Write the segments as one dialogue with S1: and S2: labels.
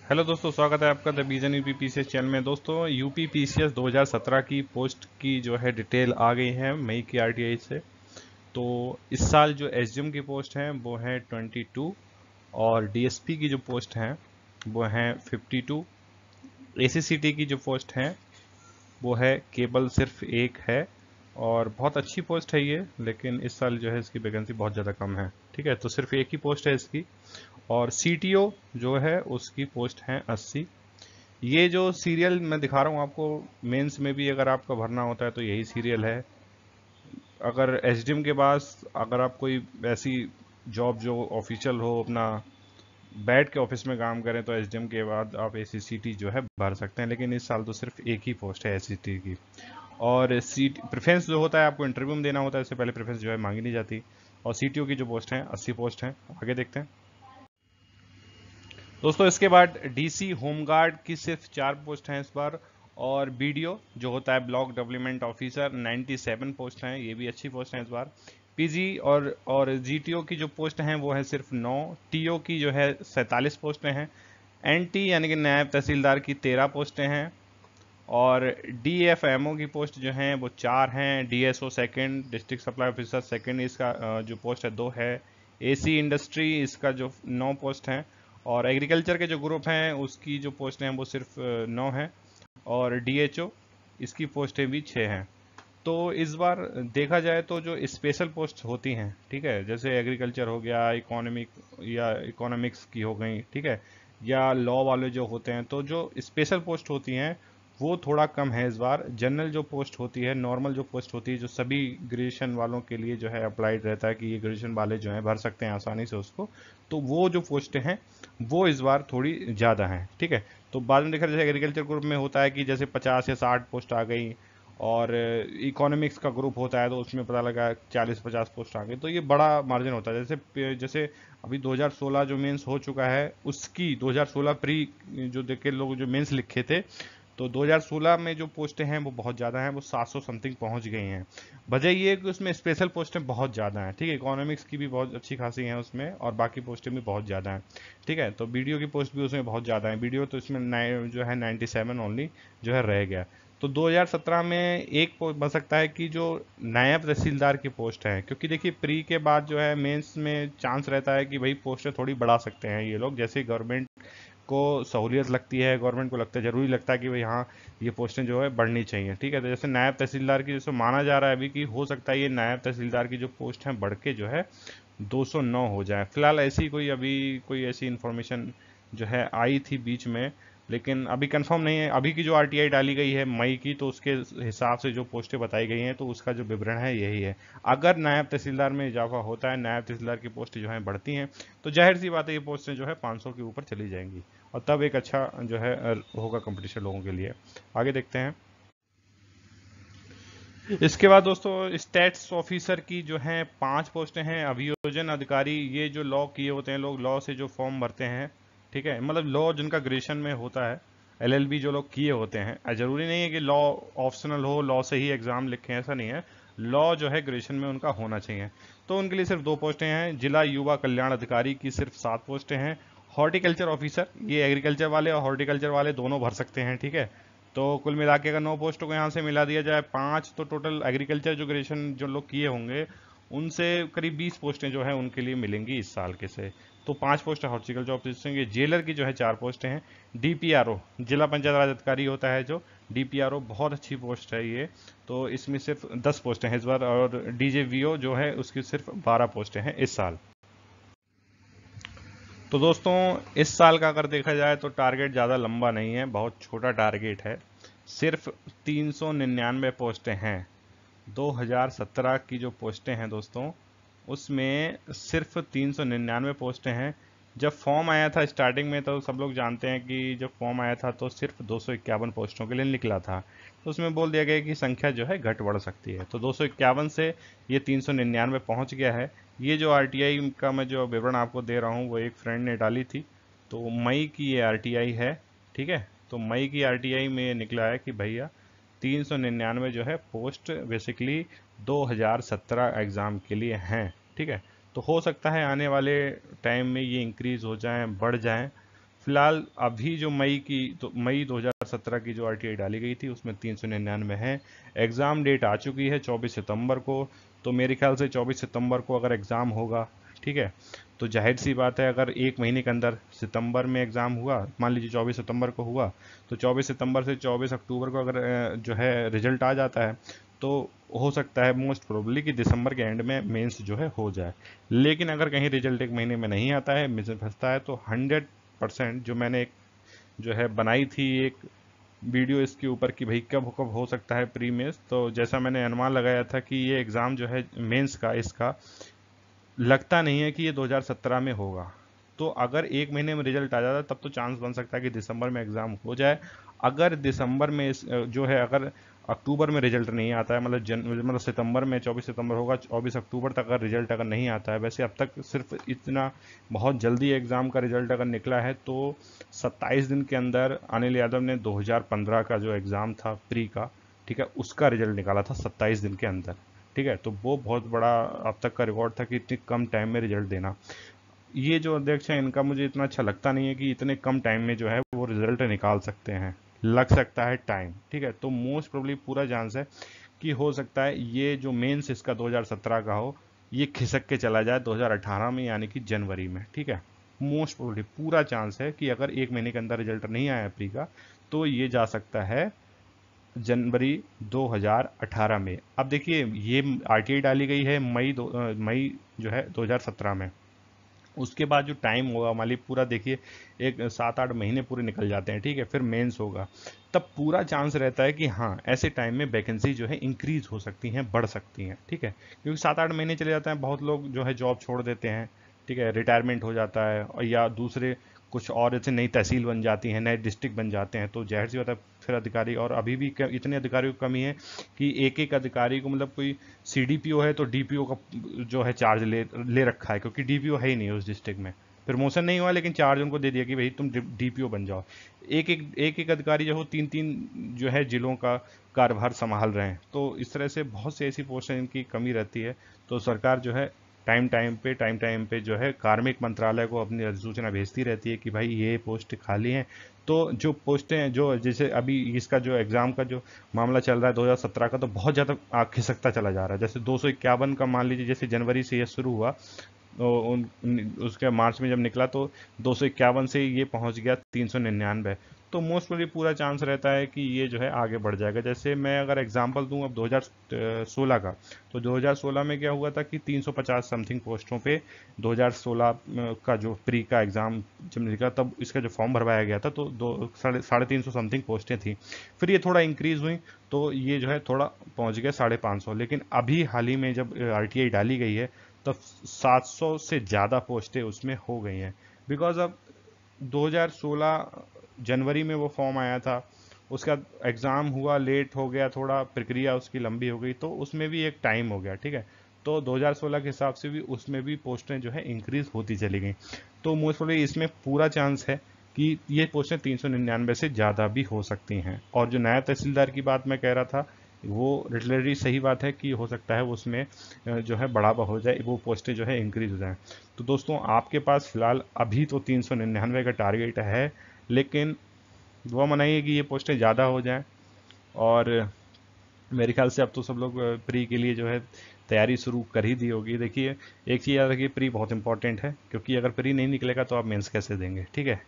S1: Hello दोस्तों, स्वागत है आपका the vision UP PCS channel में। दोस्तों, यूपी पीसीएस 2017 की पोस्ट की जो है डिटेल आ गई है मई की आरटीआई से। तो इस साल जो एसडीएम की पोस्ट है वो है 22 और डीएसपी की जो पोस्ट है वो है 52। एसीसीटी की जो पोस्ट है वो है केवल सिर्फ एक है और बहुत अच्छी पोस्ट है ये, लेकिन इस साल जो है इसकी वैकेंसी बहुत ज़्यादा कम है। ठीक है, तो सिर्फ एक ही पोस्ट है इसकी। और सीटीओ जो है उसकी पोस्ट है 80। ये जो सीरियल मैं दिखा रहा हूँ आपको, मेंस में भी अगर आपका भरना होता है तो यही सीरियल है। अगर एसडीएम के पास अगर आप कोई ऐसी जॉब जो ऑफिशियल हो, अपना बैठ के ऑफिस में काम करें, तो एसडीएम के बाद आप एसीसीटी जो है भर सकते हैं। लेकिन इस साल तो सिर्फ एक ही पोस्ट है एसीटी की। और सीट प्रेफरेंस जो होता है आपको इंटरव्यू में देना होता है, इससे पहले प्रेफरेंस जो है मांगी नहीं जाती। और सीटीओ की जो पोस्ट है 80 पोस्ट है। आगे देखते हैं दोस्तों। इसके बाद डीसी होमगार्ड की सिर्फ 4 पोस्ट हैं इस बार। और बीडीओ जो होता है ब्लॉक डेवलपमेंट ऑफिसर 97 पोस्ट हैं, ये भी अच्छी पोस्ट हैं इस बार। पीजी और जीटीओ की जो पोस्ट हैं वो है सिर्फ 9। टीओ की जो है 47 पोस्टें हैं। एनटी यानी कि नायब तहसीलदार की 13 पोस्टें हैं। और डीएफएमओ की पोस्ट जो हैं वो 4 हैं। DSO second, district supply officer second, इसका जो पोस्ट है 2 है। एसी इंडस्ट्री इसका जो 9 पोस्ट हैं। और एग्रीकल्चर के जो ग्रुप हैं उसकी जो पोस्ट हैं वो सिर्फ 9 हैं। और डीएचओ इसकी पोस्टें भी 6 हैं। तो इस बार देखा जाए तो जो स्पेशल पोस्ट होती हैं, ठीक है, जैसे एग्रीकल्चर हो गया, इकोनॉमिक या इकोनॉमिक्स की हो गई, ठीक है, या लॉ वाले जो होते हैं, तो जो स्पेशल पोस्ट होती हैं वो थोड़ा कम है इस बार। जनरल जो पोस्ट होती है, नॉर्मल जो पोस्ट होती है, जो सभी ग्रेजुएशन वालों के लिए जो है अप्लाइड रहता है कि ये ग्रेजुएशन वाले जो हैं भर सकते हैं आसानी से उसको, तो वो जो पोस्टें हैं वो इस बार थोड़ी ज़्यादा हैं। ठीक है, तो बाद में देखा जैसे एग्रीकल्चर ग्रुप में होता है कि जैसे 50 या 60 पोस्ट आ गई। और इकोनॉमिक्स का ग्रुप होता है तो उसमें पता लगा 40-50 पोस्ट आ गई, तो ये बड़ा मार्जिन होता है। जैसे जैसे अभी 2016 जो मेंस हो चुका है उसकी 2016 प्री जो देखे लोग जो मेंस लिखे थे, तो 2016 में जो पोस्टें हैं वो बहुत ज़्यादा हैं, वो 700 समथिंग पहुंच गई हैं। वजह ये है कि उसमें स्पेशल पोस्टें बहुत ज़्यादा हैं। ठीक है, इकोनॉमिक्स की भी बहुत अच्छी खासी हैं उसमें, और बाकी पोस्टें भी बहुत ज़्यादा हैं। ठीक है, तो बीडीओ की पोस्ट भी उसमें बहुत ज़्यादा है। बीडीओ तो इसमें जो है 97 ओनली जो है रह गया। तो 2017 में एक पोस्ट बन सकता है कि जो नायब तहसीलदार की पोस्ट है, क्योंकि देखिए प्री के बाद जो है मेंस में चांस रहता है कि भाई पोस्टें थोड़ी बढ़ा सकते हैं ये लोग, जैसे गवर्नमेंट को सहूलियत लगती है, गवर्नमेंट को लगता है, जरूरी लगता है कि भाई हाँ ये पोस्टें जो है बढ़नी चाहिए। ठीक है, तो जैसे नायब तहसीलदार की जैसे माना जा रहा है अभी कि हो सकता है ये नायब तहसीलदार की जो पोस्ट है बढ़ के जो है 209 हो जाए। फिलहाल ऐसी कोई अभी कोई ऐसी इंफॉर्मेशन जो है आई थी बीच में, लेकिन अभी कंफर्म नहीं है। अभी की जो आरटीआई डाली गई है मई की, तो उसके हिसाब से जो पोस्टें बताई गई हैं तो उसका जो विवरण है यही है। अगर नायब तहसीलदार में इजाफा होता है, नायब तहसीलदार की पोस्टें जो है बढ़ती हैं, तो जाहिर सी बात है ये पोस्टें जो है 500 के ऊपर चली जाएंगी। और तब एक अच्छा जो है होगा कंपटीशन लोगों के लिए। आगे देखते हैं। इसके बाद दोस्तों स्टैट्स ऑफिसर की जो है 5 पोस्टें हैं। अभियोजन अधिकारी, ये जो लॉ किए होते हैं लोग, लॉ से जो फॉर्म भरते हैं, ठीक है, मतलब लॉ जिनका ग्रेजुएशन में होता है, एलएलबी जो लोग किए होते हैं, जरूरी नहीं है कि लॉ ऑप्शनल हो, लॉ से ही एग्जाम लिखें, ऐसा नहीं है। लॉ जो है ग्रेजुएशन में उनका होना चाहिए। तो उनके लिए सिर्फ 2 पोस्टें हैं। जिला युवा कल्याण अधिकारी की सिर्फ 7 पोस्टें हैं। हॉर्टिकल्चर ऑफिसर, ये एग्रीकल्चर वाले और हॉर्टिकल्चर वाले दोनों भर सकते हैं। ठीक है, तो कुल मिला के अगर 9 पोस्टों को यहाँ से मिला दिया जाए 5, तो टोटल एग्रीकल्चर जो ग्रेजुएशन जो लोग किए होंगे उनसे करीब 20 पोस्टें जो है उनके लिए मिलेंगी इस साल के से। तो 5 पोस्ट हॉर्टिकल्चर ऑफिसर की। जेलर की जो है 4 पोस्टें हैं। डीपीआरओ जिला पंचायत राज अधिकारी होता है जो डीपीआरओ, बहुत अच्छी पोस्ट है ये, तो इसमें सिर्फ 10 पोस्टें हैं इस बार। और डीजेवीओ जो है उसकी सिर्फ 12 पोस्टें हैं इस साल। तो दोस्तों इस साल का अगर देखा जाए तो टारगेट ज़्यादा लंबा नहीं है, बहुत छोटा टारगेट है। सिर्फ 399 पोस्टें हैं। 2017 की जो पोस्टें हैं दोस्तों, उसमें सिर्फ 399 पोस्टें हैं। जब फॉर्म आया था स्टार्टिंग में, तो सब लोग जानते हैं कि जब फॉर्म आया था तो सिर्फ 251 पोस्टों के लिए निकला था। तो उसमें बोल दिया गया कि संख्या जो है घट बढ़ सकती है, तो 251 से ये 399 पहुंच गया है। ये जो आरटीआई का मैं जो विवरण आपको दे रहा हूँ वो एक फ्रेंड ने डाली थी, तो मई की ये आरटीआई है। ठीक है, तो मई की आरटीआई में ये निकला है कि भैया 399 जो है पोस्ट बेसिकली 2017 एग्ज़ाम के लिए हैं। ठीक है, तो हो सकता है आने वाले टाइम में ये इंक्रीज़ हो जाएं, बढ़ जाएं। फिलहाल अभी जो मई 2017 की जो आरटीआई डाली गई थी उसमें 399 है। एग्ज़ाम डेट आ चुकी है 24 सितंबर को, तो मेरे ख्याल से 24 सितंबर को अगर एग्ज़ाम होगा, ठीक है, तो जाहिर सी बात है अगर एक महीने के अंदर सितंबर में एग्ज़ाम हुआ, मान लीजिए 24 सितंबर को हुआ, तो 24 सितंबर से 24 अक्टूबर को अगर जो है रिजल्ट आ जाता है, तो हो सकता है मोस्ट प्रोबेबली कि दिसंबर के एंड में मेंस जो है हो जाए। लेकिन अगर कहीं रिजल्ट एक महीने में नहीं आता है, मिस फंसता है, तो 100% जो मैंने एक जो है बनाई थी एक वीडियो इसके ऊपर कि भाई कब कब हो सकता है प्री मेंस, तो जैसा मैंने अनुमान लगाया था कि ये एग्ज़ाम जो है मेंस का, इसका लगता नहीं है कि ये 2017 में होगा। तो अगर एक महीने में रिजल्ट आ जाता है तब तो चांस बन सकता है कि दिसंबर में एग्ज़ाम हो जाए। अगर दिसंबर में जो है अगर अक्टूबर में रिजल्ट नहीं आता है, मतलब सितंबर में 24 सितंबर होगा, 24 अक्टूबर तक अगर रिजल्ट अगर नहीं आता है, वैसे अब तक सिर्फ इतना बहुत जल्दी एग्ज़ाम का रिजल्ट अगर निकला है तो 27 दिन के अंदर अनिल यादव ने 2015 का जो एग्ज़ाम था प्री का, ठीक है, उसका रिजल्ट निकाला था 27 दिन के अंदर। ठीक है, तो वो बहुत बड़ा अब तक का रिकॉर्ड था कि इतनी कम टाइम में रिजल्ट देना। ये जो अध्यक्ष हैं इनका मुझे इतना अच्छा लगता नहीं है कि इतने कम टाइम में जो है वो रिजल्ट निकाल सकते हैं, लग सकता है टाइम। ठीक है, तो मोस्ट प्रोबेबली पूरा चांस है कि हो सकता है ये जो मेंस इसका 2017 का हो, ये खिसक के चला जाए 2018 में, यानी कि जनवरी में। ठीक है, मोस्ट प्रोबेबली पूरा चांस है कि अगर एक महीने के अंदर रिजल्ट नहीं आया प्री का, तो ये जा सकता है जनवरी 2018 में। अब देखिए ये आरटीआई डाली गई है मई जो है 2017 में। उसके बाद जो टाइम होगा मान लीजिए पूरा, देखिए एक 7-8 महीने पूरे निकल जाते हैं, ठीक है, फिर मेंस होगा, तब पूरा चांस रहता है कि हाँ ऐसे टाइम में वैकेंसी जो है इंक्रीज हो सकती हैं, बढ़ सकती हैं। ठीक है, क्योंकि 7-8 महीने चले जाते हैं, बहुत लोग जो है जॉब छोड़ देते हैं, ठीक है, रिटायरमेंट हो जाता है, और या दूसरे कुछ और ऐसे नई तहसील बन जाती है, नए डिस्ट्रिक्ट बन जाते हैं, तो जाहिर सी बात है फिर अधिकारी, और अभी भी इतने अधिकारियों की कमी है कि एक एक अधिकारी को, मतलब कोई सीडीपीओ है तो डीपीओ का जो है चार्ज ले रखा है, क्योंकि डीपीओ है ही नहीं उस डिस्ट्रिक्ट में। प्रमोशन नहीं हुआ लेकिन चार्ज उनको दे दिया कि भाई तुम डीपीओ बन जाओ। एक एक अधिकारी जो हो 3-3 जो है जिलों का कार्यभार संभाल रहे हैं, तो इस तरह से बहुत से ऐसी पोस्टें इनकी कमी रहती है। तो सरकार जो है टाइम टाइम पे जो है कार्मिक मंत्रालय को अपनी अधिसूचना भेजती रहती है कि भाई ये पोस्ट खाली हैं। तो जो पोस्टें जो जैसे अभी इसका जो एग्ज़ाम का जो मामला चल रहा है 2017 का, तो बहुत ज़्यादा खिसकता चला जा रहा है। जैसे 251 का मान लीजिए, जैसे जनवरी से ये शुरू हुआ, तो उसके मार्च में जब निकला तो 251 से ये पहुंच गया 399। तो मोस्ट प्रोबेबली पूरा चांस रहता है कि ये जो है आगे बढ़ जाएगा। जैसे मैं अगर एग्जांपल दूं अब 2016 का, तो 2016 में क्या हुआ था कि 350 समथिंग पोस्टों पे 2016 का जो प्री का एग्ज़ाम जब निकला, तब इसका जो फॉर्म भरवाया गया था, तो 350 समथिंग पोस्टें थी। फिर ये थोड़ा इंक्रीज हुई, तो ये जो है थोड़ा पहुंच गया 550। लेकिन अभी हाल ही में जब आरटीआई डाली गई है, तब 700 से ज़्यादा पोस्टें उसमें हो गई हैं। बिकॉज अब 2016 जनवरी में वो फॉर्म आया था, उसका एग्ज़ाम हुआ, लेट हो गया, थोड़ा प्रक्रिया उसकी लंबी हो गई, तो उसमें भी एक टाइम हो गया। ठीक है, तो 2016 के हिसाब से भी उसमें भी पोस्टें जो है इंक्रीज होती चली गई। तो मोस्ट प्रोबेबली इसमें पूरा चांस है कि ये पोस्टें 399 से ज़्यादा भी हो सकती हैं। और जो नया तहसीलदार की बात मैं कह रहा था, वो लिटरली सही बात है कि हो सकता है उसमें जो है बढ़ावा हो जाए, वो पोस्टें जो है इंक्रीज हो जाएं। तो दोस्तों आपके पास फिलहाल अभी तो 399 का टारगेट है, लेकिन दुआ मनाइए कि ये पोस्टें ज़्यादा हो जाएं। और मेरे ख्याल से अब तो सब लोग प्री के लिए जो है तैयारी शुरू कर ही दी होगी। देखिए एक चीज़ याद रखिए, प्री बहुत इंपॉर्टेंट है, क्योंकि अगर प्री नहीं निकलेगा तो आप मेंस कैसे देंगे। ठीक है,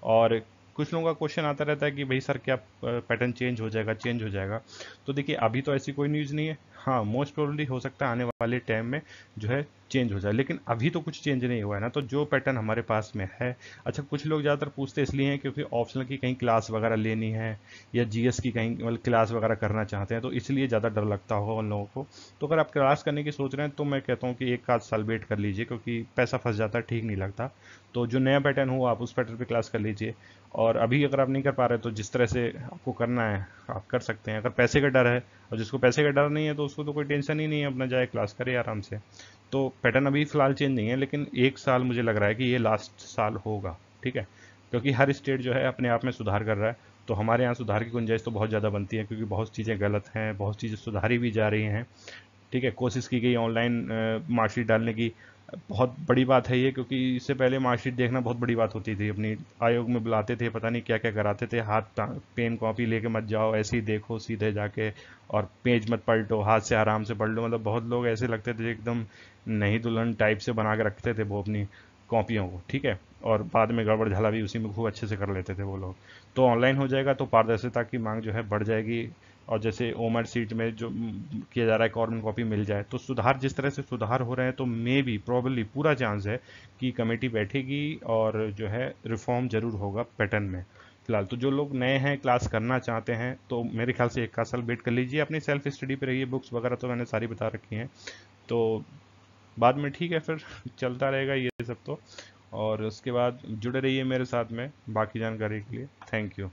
S1: और कुछ लोगों का क्वेश्चन आता रहता है कि भाई सर क्या पैटर्न चेंज हो जाएगा। तो देखिए अभी तो ऐसी कोई न्यूज़ नहीं है। हाँ मोस्ट प्रोबेबली हो सकता है आने वाले टाइम में जो है चेंज हो जाए, लेकिन अभी तो कुछ चेंज नहीं हुआ है ना, तो जो पैटर्न हमारे पास में है। अच्छा, कुछ लोग ज़्यादातर पूछते इसलिए हैं क्योंकि ऑप्शनल की कहीं क्लास वगैरह लेनी है, या जीएस की कहीं मतलब क्लास वगैरह करना चाहते हैं, तो इसलिए ज़्यादा डर लगता होगा उन लोगों को। तो अगर आप क्लास करने की सोच रहे हैं तो मैं कहता हूँ कि 1 आध साल वेट कर लीजिए, क्योंकि पैसा फंस जाता है, ठीक नहीं लगता। तो जो नया पैटर्न हो आप उस पैटर्न पे क्लास कर लीजिए। और अभी अगर आप नहीं कर पा रहे तो जिस तरह से आपको करना है आप कर सकते हैं। अगर पैसे का डर है, और जिसको पैसे का डर नहीं है, तो उसको तो कोई टेंशन ही नहीं है, अपना जाए क्लास करे आराम से। तो पैटर्न अभी फ़िलहाल चेंज नहीं है, लेकिन 1 साल मुझे लग रहा है कि ये लास्ट साल होगा। ठीक है, क्योंकि हर स्टेट जो है अपने आप में सुधार कर रहा है, तो हमारे यहाँ सुधार की गुंजाइश तो बहुत ज़्यादा बनती है, क्योंकि बहुत चीज़ें गलत हैं, बहुत चीज़ें सुधारी भी जा रही हैं। ठीक है, कोशिश की गई ऑनलाइन मार्कशीट डालने की, बहुत बड़ी बात है ये, क्योंकि इससे पहले मार्कशीट देखना बहुत बड़ी बात होती थी। अपनी आयोग में बुलाते थे, पता नहीं क्या क्या कराते थे, हाथ पेन कॉपी लेके मत जाओ, ऐसे ही देखो सीधे जाके, और पेज मत पलटो, हाथ से आराम से पढ़ लो। मतलब बहुत लोग ऐसे लगते थे एकदम नहीं दुल्हन टाइप से बना के रखते थे वो अपनी कॉपियों को, ठीक है, और बाद में गड़बड़ झाला भी उसी में खूब अच्छे से कर लेते थे वो लोग। तो ऑनलाइन हो जाएगा तो पारदर्शिता की मांग जो है बढ़ जाएगी, और जैसे ओमर सीट में जो किया जा रहा है कॉर्बन कॉपी मिल जाए, तो सुधार जिस तरह से सुधार हो रहे हैं, तो मे बी प्रोबेबली पूरा चांस है कि कमेटी बैठेगी और जो है रिफॉर्म जरूर होगा पैटर्न में। फिलहाल तो जो लोग नए हैं, क्लास करना चाहते हैं, तो मेरे ख्याल से 1 साल वेट कर लीजिए, अपनी सेल्फ स्टडी पे रहिए, बुक्स वगैरह तो मैंने सारी बता रखी हैं। तो बाद में ठीक है फिर चलता रहेगा ये सब तो। और उसके बाद जुड़े रहिए मेरे साथ में बाकी जानकारी के लिए। Thank you.